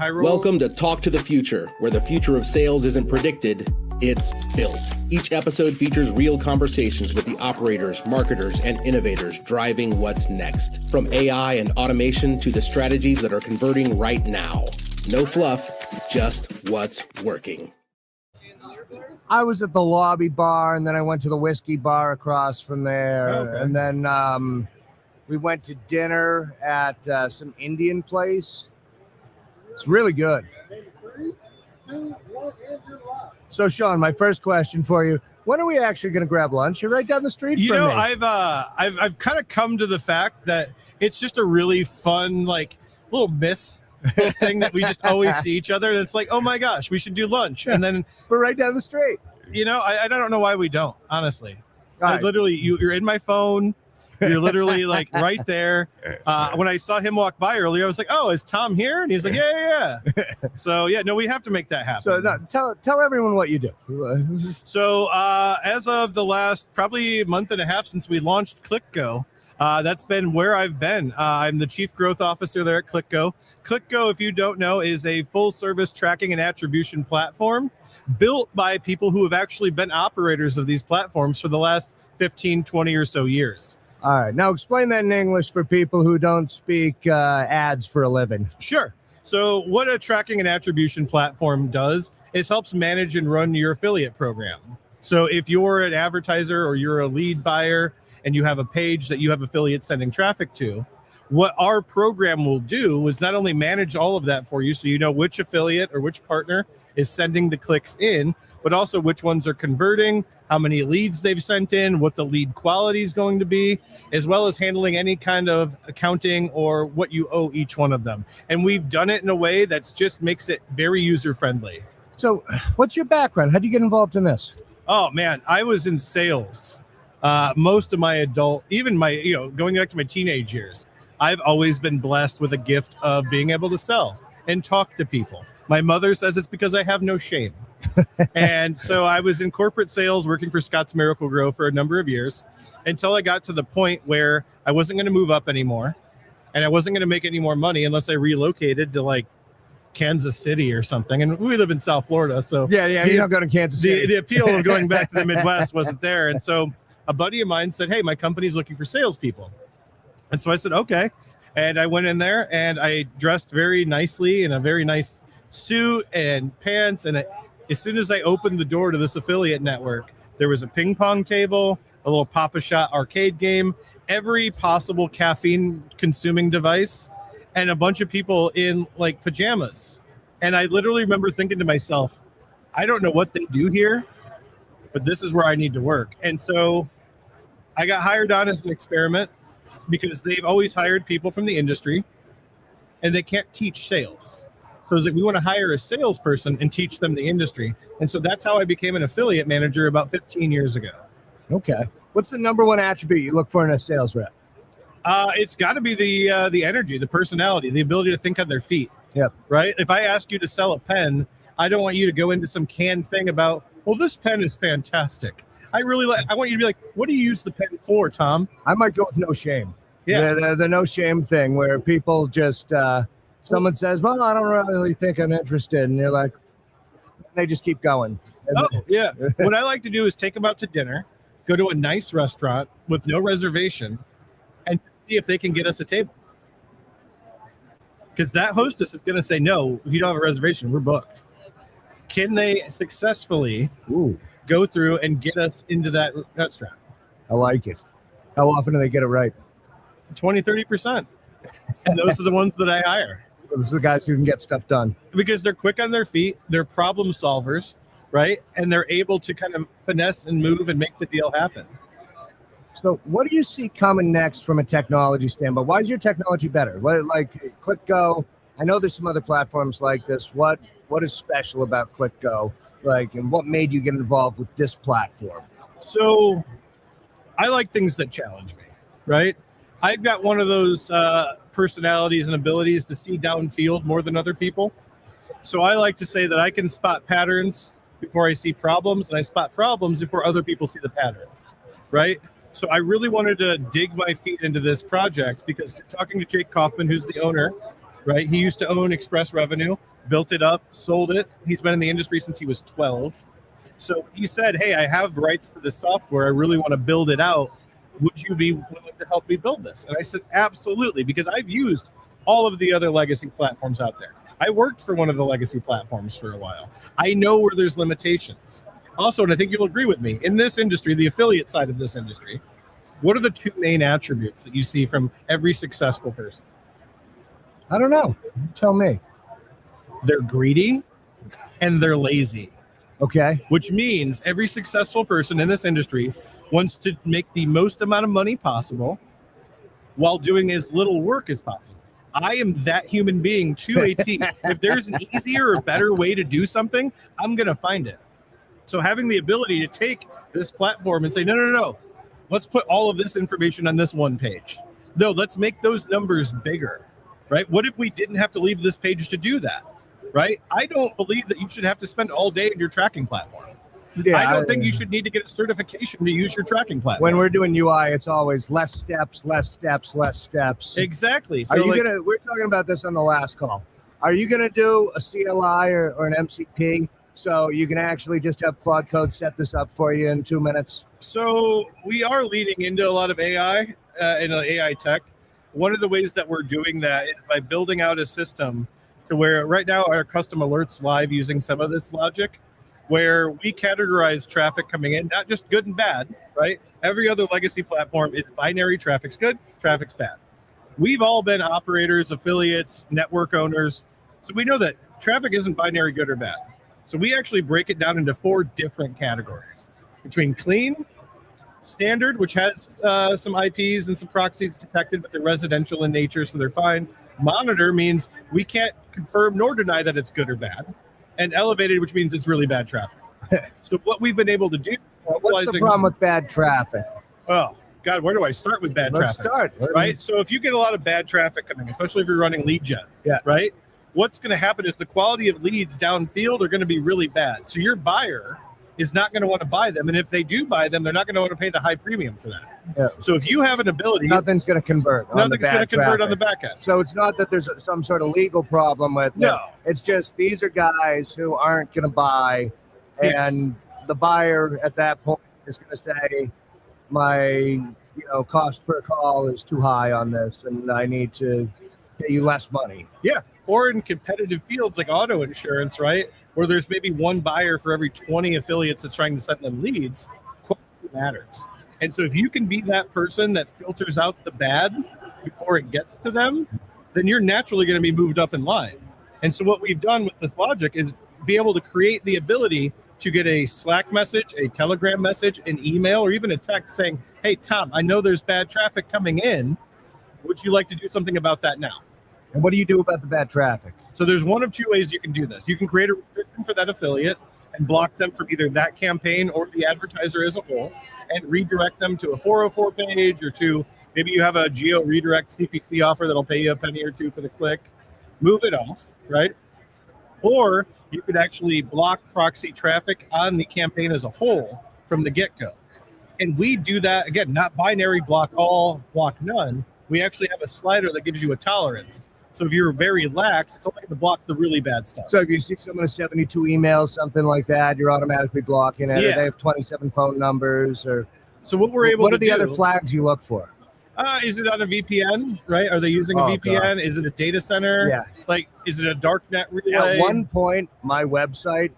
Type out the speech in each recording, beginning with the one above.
Welcome to Talk to the Future, where the future of sales isn't predicted, it's built. Each episode features real conversations with the operators, marketers, and innovators driving what's next. From AI and automation to the strategies that are converting right now. No fluff, just what's working. I was at the lobby bar, and then I went to the whiskey bar across from there. Okay. And then we went to dinner at some Indian place. It's really good. So, Shaun, my first question for you: when are we actually going to grab lunch? You're right down the street from me. I've kind of come to the fact that it's just a really fun, like, little myth thing that we just always see each other. And it's like, oh my gosh, we should do lunch. And then we're right down the street. I don't know why we don't, honestly. Right. Literally, you're in my phone. You're literally like right there. When I saw him walk by earlier, I was like, "Oh, is Tom here?" And he's like, "Yeah." So we have to make that happen. So tell everyone what you do. So as of the last probably month and a half since we launched ClickGo, that's been where I've been. I'm the Chief Growth Officer there at ClickGo. ClickGo, if you don't know, is a full-service tracking and attribution platform built by people who have actually been operators of these platforms for the last 15, 20 or so years. All right. Now explain that in English for people who don't speak ads for a living. Sure. So what a tracking and attribution platform does is helps manage and run your affiliate program. So if you're an advertiser or you're a lead buyer and you have a page that you have affiliates sending traffic to, what our program will do is not only manage all of that for you, so you know which affiliate or which partner is sending the clicks in, but also which ones are converting, how many leads they've sent in, what the lead quality is going to be, as well as handling any kind of accounting or what you owe each one of them. And we've done it in a way that just makes it very user-friendly. So what's your background? How do you get involved in this? Oh, man, I was in sales most of my adult, even my, going back to my teenage years. I've always been blessed with a gift of being able to sell and talk to people. My mother says it's because I have no shame. And so I was in corporate sales working for Scott's Miracle-Gro for a number of years until I got to the point where I wasn't going to move up anymore and I wasn't going to make any more money unless I relocated to like Kansas City or something. And we live in South Florida. So yeah, you don't go to Kansas City. The appeal of going back to the Midwest wasn't there. And so a buddy of mine said, "Hey, my company's looking for salespeople." And so I said, "Okay." And I went in there and I dressed very nicely in a very nice suit and pants. And as soon as I opened the door to this affiliate network, there was a ping pong table, a little Pop-A-Shot arcade game, every possible caffeine consuming device, and a bunch of people in like pajamas. And I literally remember thinking to myself, I don't know what they do here, but this is where I need to work. And so I got hired on as an experiment because they've always hired people from the industry and they can't teach sales. So it's like, we want to hire a salesperson and teach them the industry. And so that's how I became an affiliate manager about 15 years ago. Okay. What's the number one attribute you look for in a sales rep? It's got to be the energy, the personality, the ability to think on their feet. Yep. Right? If I ask you to sell a pen, I don't want you to go into some canned thing about, well, this pen is fantastic. I want you to be like, what do you use the pen for, Tom? I might go with no shame. Yeah. The no shame thing where people just, someone says, well, I don't really think I'm interested. And you're like, they just keep going. Oh, yeah. What I like to do is take them out to dinner, go to a nice restaurant with no reservation, and see if they can get us a table. Because that hostess is going to say, no, if you don't have a reservation, we're booked. Can they successfully go through and get us into that restaurant? I like it. How often do they get it right? 20, 30%. And those are the ones that I hire. Those are the guys who can get stuff done. Because they're quick on their feet, they're problem solvers, right? And they're able to kind of finesse and move and make the deal happen. So what do you see coming next from a technology standpoint? Why is your technology better? What, like ClickGo? I know there's some other platforms like this. What is special about ClickGo? And what made you get involved with this platform? So I like things that challenge me, right? I've got one of those personalities and abilities to see downfield more than other people. So I like to say that I can spot patterns before I see problems, and I spot problems before other people see the pattern, right? So I really wanted to dig my feet into this project because talking to Jake Kaufman, who's the owner, right? He used to own Express Revenue, built it up, sold it. He's been in the industry since he was 12. So he said, hey, I have rights to this software. I really want to build it out. Would you be willing to help me build this? And I said, absolutely, because I've used all of the other legacy platforms out there. I worked for one of the legacy platforms for a while. I know where there's limitations. Also, and I think you'll agree with me, in this industry, the affiliate side of this industry, what are the two main attributes that you see from every successful person? I don't know. Tell me. They're greedy and they're lazy. Okay. Which means every successful person in this industry wants to make the most amount of money possible while doing as little work as possible. I am that human being to a T. If there's an easier or better way to do something, I'm going to find it. So having the ability to take this platform and say, no, let's put all of this information on this one page. No, let's make those numbers bigger, right? What if we didn't have to leave this page to do that, right? I don't believe that you should have to spend all day in your tracking platform. Yeah, I don't think you should need to get a certification to use your tracking platform. When we're doing UI, it's always less steps. Exactly. So we're talking about this on the last call. Are you going to do a CLI or an MCP so you can actually just have Claude Code set this up for you in 2 minutes? So we are leaning into a lot of AI and AI tech. One of the ways that we're doing that is by building out a system to where right now our custom alerts live using some of this logic, where we categorize traffic coming in, not just good and bad, right? Every other legacy platform is binary. Traffic's good, traffic's bad. We've all been operators, affiliates, network owners. So we know that traffic isn't binary good or bad. So we actually break it down into 4 different categories between clean, standard, which has some IPs and some proxies detected, but they're residential in nature, so they're fine. Monitor means we can't confirm nor deny that it's good or bad. And elevated, which means it's really bad traffic. So what we've been able to do... What's the problem with bad traffic? Oh, God, where do I start with bad traffic? Let's start. Right? So if you get a lot of bad traffic coming, especially if you're running lead gen, right? What's going to happen is the quality of leads downfield are going to be really bad. So your buyer is not going to want to buy them. And if they do buy them, they're not going to want to pay the high premium for that. Yeah. So if you have an ability... Nothing's going to convert. Nothing's going to convert on the back end. So it's not that there's some sort of legal problem with it. No. It's just these are guys who aren't going to buy. And the buyer at that point is going to say, my cost per call is too high on this and I need to pay you less money. Yeah. Or in competitive fields like auto insurance, right? Where there's maybe one buyer for every 20 affiliates that's trying to send them leads, quality matters. And so if you can be that person that filters out the bad before it gets to them, then you're naturally going to be moved up in line. And so what we've done with this logic is be able to create the ability to get a Slack message, a Telegram message, an email, or even a text saying, hey, Tom, I know there's bad traffic coming in. Would you like to do something about that now? And what do you do about the bad traffic? So there's one of 2 ways you can do this. You can create a restriction for that affiliate and block them from either that campaign or the advertiser as a whole and redirect them to a 404 page or to maybe you have a geo redirect CPC offer that'll pay you a penny or 2 for the click. Move it off, right? Or you could actually block proxy traffic on the campaign as a whole from the get-go. And we do that, again, not binary, block all, block none. We actually have a slider that gives you a tolerance. So if you're very lax, it's only going to block the really bad stuff. So if you see someone has 72 emails, something like that, you're automatically blocking it. Yeah. Or they have 27 phone numbers. Or so what we're able to do. What are the other flags you look for? Is it on a VPN, right? Are they using a VPN? God. Is it a data center? Yeah. Like, is it a darknet relay? At one point, my website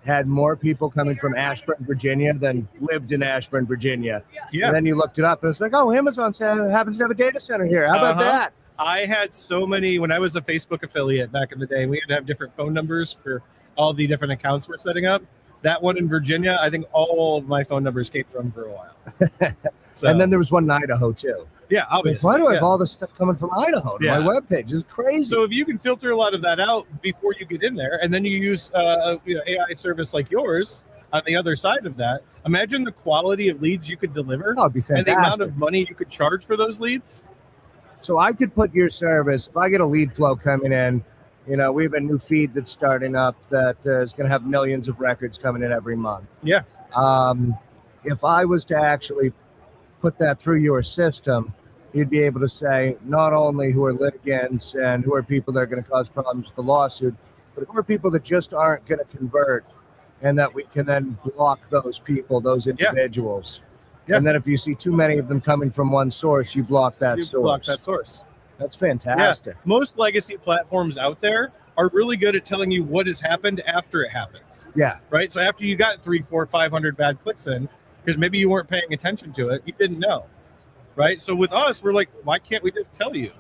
had more people coming from Ashburn, Virginia than lived in Ashburn, Virginia. Yeah. And then you looked it up and it's like, oh, Amazon happens to have a data center here. How about that? I had so many, when I was a Facebook affiliate back in the day, we had to have different phone numbers for all the different accounts we're setting up. That one in Virginia, I think all of my phone numbers came from for a while. So, and then there was one in Idaho too. Yeah, obviously. Why do I have all this stuff coming from Idaho to my webpage? It's crazy. So if you can filter a lot of that out before you get in there, and then you use AI service like yours on the other side of that, imagine the quality of leads you could deliver. Oh, it'd be fantastic. And the amount of money you could charge for those leads. So I could put your service, if I get a lead flow coming in, we have a new feed that's starting up that is going to have millions of records coming in every month. Yeah. If I was to actually put that through your system, you'd be able to say not only who are litigants and who are people that are going to cause problems with the lawsuit, but who are people that just aren't going to convert, and that we can then block those people, those individuals. Yeah. And then if you see too many of them coming from one source, you block that source. Block that source. That's fantastic. Yeah. Most legacy platforms out there are really good at telling you what has happened after it happens. Yeah. Right. So after you got 300, 400, 500 bad clicks in, because maybe you weren't paying attention to it, you didn't know. Right. So with us, we're like, why can't we just tell you?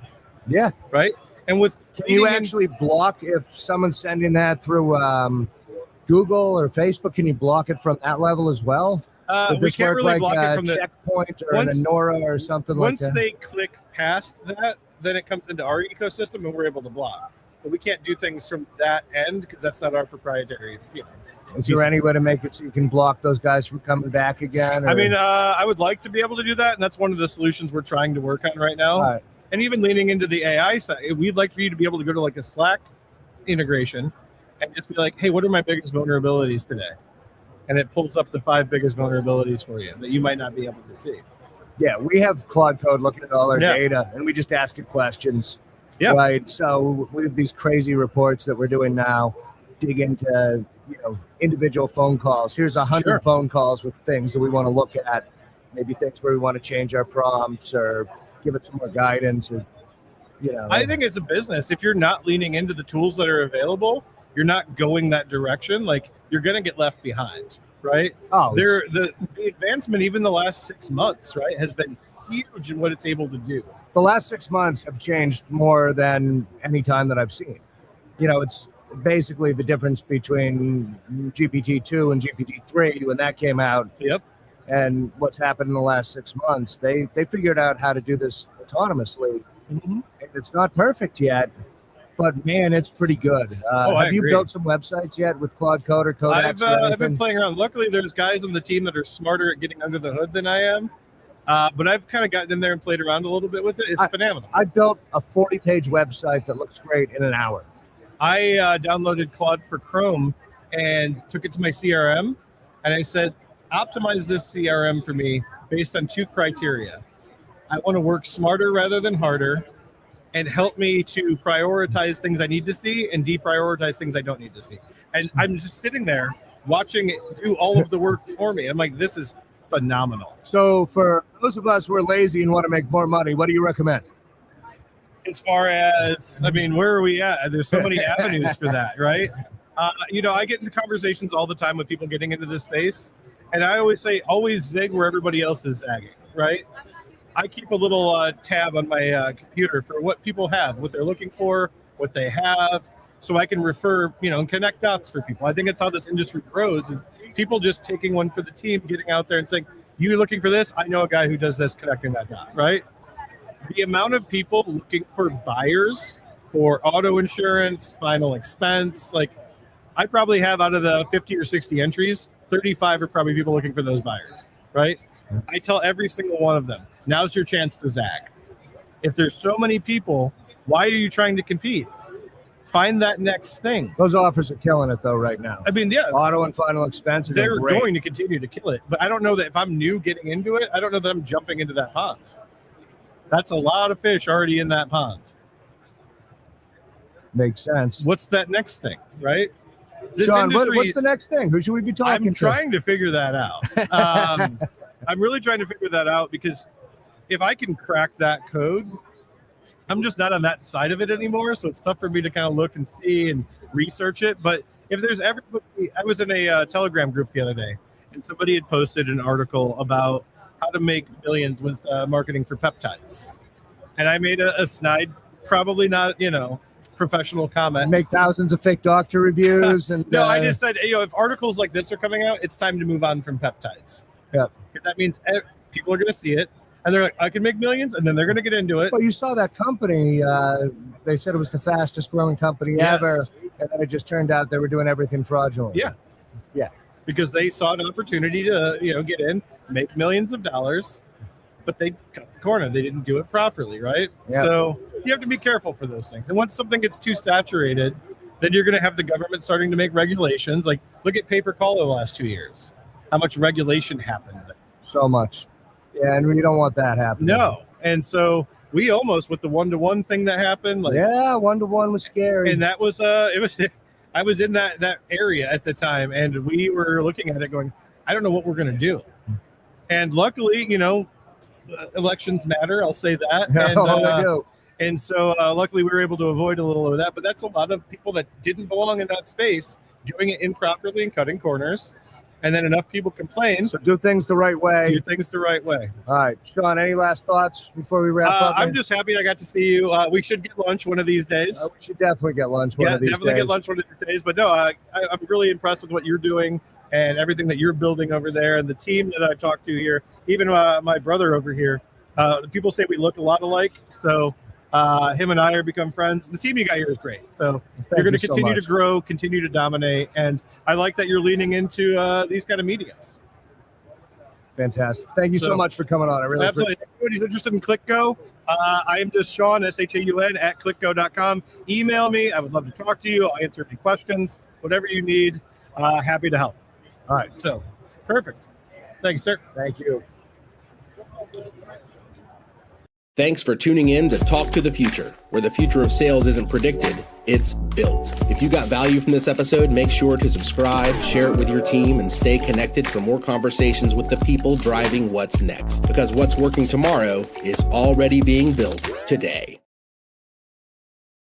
Yeah. Right. And with can you actually block if someone's sending that through Google or Facebook? Can you block it from that level as well? We can't really block it from the checkpoint or an Nora or something like that. Once they click past that, then it comes into our ecosystem and we're able to block. But we can't do things from that end because that's not our proprietary. Is there any way to make it so you can block those guys from coming back again? Or? I mean, I would like to be able to do that, and that's one of the solutions we're trying to work on right now. Right. And even leaning into the AI side, we'd like for you to be able to go to like a Slack integration and just be like, hey, what are my biggest vulnerabilities today? And it pulls up the 5 biggest vulnerabilities for you that you might not be able to see. Yeah, we have Claude Code looking at all our data, and we just ask it questions. Yeah. Right. So we have these crazy reports that we're doing now, dig into individual phone calls. Here's 100 phone calls with things that we want to look at, maybe things where we want to change our prompts or give it some more guidance. Or, I think as a business, if you're not leaning into the tools that are available, you're not going that direction, like you're going to get left behind, right? Oh, the advancement, even the last 6 months, right, has been huge in what it's able to do. The last 6 months have changed more than any time that I've seen. It's basically the difference between GPT-2 and GPT-3 when that came out. Yep. And what's happened in the last 6 months. They figured out how to do this autonomously. Mm-hmm. And it's not perfect yet, but man, it's pretty good. Have you built some websites yet with Claude Code or Codex? I've been playing around. Luckily, there's guys on the team that are smarter at getting under the hood than I am. But I've kind of gotten in there and played around a little bit with it. It's phenomenal. I built a 40-page website that looks great in an hour. I downloaded Claude for Chrome and took it to my CRM, and I said, optimize this CRM for me based on 2 criteria. I want to work smarter rather than harder, and help me to prioritize things I need to see and deprioritize things I don't need to see. And I'm just sitting there watching it do all of the work for me. I'm like, this is phenomenal. So for those of us who are lazy and want to make more money, what do you recommend? As far as, where are we at? There's so many avenues for that, right? I get into conversations all the time with people getting into this space, and I always say, always zig where everybody else is zagging, right? I keep a little tab on my computer for what people have, what they're looking for, what they have, so I can refer, and connect dots for people. I think it's how this industry grows, is people just taking one for the team, getting out there and saying, you're looking for this? I know a guy who does this, connecting that dot, right? The amount of people looking for buyers for auto insurance, final expense, like I probably have out of the 50 or 60 entries, 35 are probably people looking for those buyers, right? I tell every single one of them, now's your chance to zag. If there's so many people, why are you trying to compete? Find that next thing. Those offers are killing it though right now. Auto and final expenses. They're going to continue to kill it. But I don't know that if I'm new getting into it, I don't know that I'm jumping into that pond. That's a lot of fish already in that pond. Makes sense. What's that next thing, right? This Shaun, what's the next thing? Who should we be talking to? I'm trying to figure that out. I'm really trying to figure that out because if I can crack that code, I'm just not on that side of it anymore. So it's tough for me to kind of look and see and research it. But if there's everybody, I was in a Telegram group the other day, and somebody had posted an article about how to make millions with marketing for peptides. And I made a snide, probably not, professional comment. Make thousands of fake doctor reviews. And no, I just said, if articles like this are coming out, it's time to move on from peptides. Yeah. That means people are going to see it, and they're like, I can make millions, and then they're going to get into it. Well, you saw that company. They said it was the fastest growing company ever, and then it just turned out they were doing everything fraudulent. Yeah. Because they saw an opportunity to, get in, make millions of dollars, but they cut the corner. They didn't do it properly, right? Yeah. So you have to be careful for those things. And once something gets too saturated, then you're going to have the government starting to make regulations. Like, look at pay-per-call the last 2 years. How much regulation happened? So much. Yeah, and we don't want that happening. No. And so we almost, with the one-to-one thing that happened, like, yeah, 1-to-1 was scary. and that was it was I was in that area at the time, and we were looking at it going, I don't know what we're going to do. And luckily, elections matter, I'll say that. They do. And so luckily we were able to avoid a little of that, but that's a lot of people that didn't belong in that space doing it improperly and cutting corners. And then enough people complain. So do things the right way. Do things the right way. All right, Shaun, any last thoughts before we wrap up? I'm just happy I got to see you. We should get lunch one of these days. We should definitely get lunch one of these days. Definitely get lunch one of these days. But no, I'm really impressed with what you're doing and everything that you're building over there, and the team that I've talked to here. Even my brother over here. People say we look a lot alike, so him and I are become friends. The team you got here is great. So you're going to continue to grow, continue to dominate, and I like that you're leaning into these kind of mediums. Fantastic. Thank you so much for coming on. I really absolutely. appreciate it. If anybody's interested in ClickGo, I am just Shaun, SHAUN, at clickgo.com. Email me. I would love to talk to you. I'll answer a few questions, whatever you need. Happy to help. All right. So, perfect. Thank you, sir. Thank you. Thanks for tuning in to Talk to the Future, where the future of sales isn't predicted, it's built. If you got value from this episode, make sure to subscribe, share it with your team, and stay connected for more conversations with the people driving what's next. Because what's working tomorrow is already being built today.